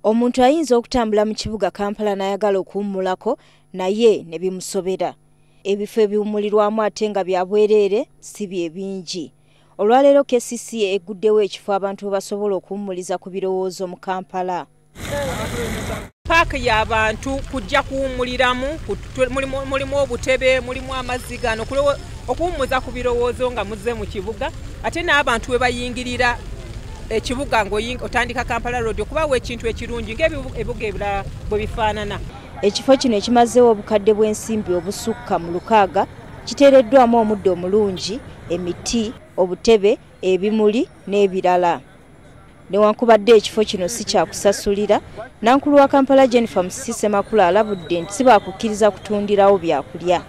Omuntu ayinza okutambula mu kibuga Kampala n'ayagala okuwummulako naye ne bimusobera. Ebifo ebiwummulirwamu ate nga bya bwereere si bye bingi. Olwaleero KCCA egguddewo ekifo abantu we basobola okuwummuliza ku birowoozo mu Kampala. Paaka y'abantu kujja kuwummuliramu, mulimu obutebe, mulimu amazzi gano okuwummuza ku birowoozo nga muzze mu kibuga, ate n'abantu we bayingirira ekibuga ng'otandika Kampala Road okubawo ekintu ekirungi ng'ebibuga ebirala bwe bifaanana. Ekifo kino ekimazeewo obukadde bw'ensimbi obusukka mu 600 kiteereddwamu omuddo omulungi, emiti, obutebe, ebimuli n'ebirala. Newankubadde ekifo kino si kyakusasulira, Nankulu wa Kampala Jennifer Musisi Makula alabudde nti si baakukkiriza kutundirawo byakulya.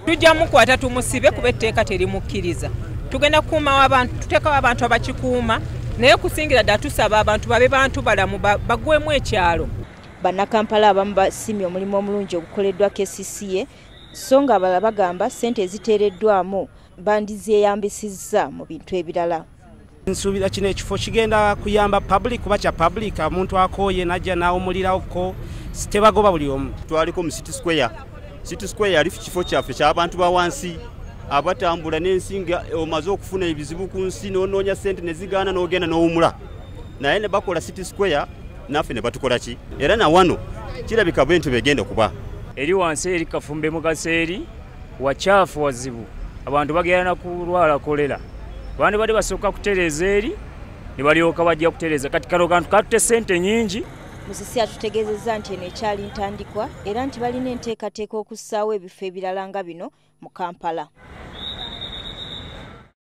Tujja mukwata tumusibe kuba etteeka terimukkiriza. Tugenda kukuumawo abantu, tuteekawo abantu abakikuuma, naye kusingira ddala tusaba abantu babe bantu balamu bagwemu ekyalo. Bannakampala abamu basimye omulimu omulungi ogukoleddwa KCCA, so nga abalala bagamba ssente eziteereddwamu bandizeeyambisizza mu bintu ebirala. Nsuubira kino ekifo kigenda kuyamba public kuba kya public, omuntu akooye najja n'awummulirako tebagoba buli omu. Twaliko mu City Square. City Square yali kifo kyaffe ky'abantu ba wansi abatambula n'ensinga omaze okufuna ebizibu ku nsi n'onoonya ssente ne zigaana n'ogenda n'owummula. Naye ne bakola City Square naffe ne batukola ki? Era na wano kirabika bw'entyo begenda kuba. Eri wansi eri Kafumbe mu kaseeri wacaafu wazibu. Abantu bagenda kulwala kolera. Bandi bali basooka kutereeza eri ne balyoka bajja kutereeza. Kati kano kantu katutte ssente nnyingi. Musisi atutegeezezza nti eno ekyali ntandikwa era nti balina enteekateeka okussaawo ebifo ebirala nga bino mu Kampala.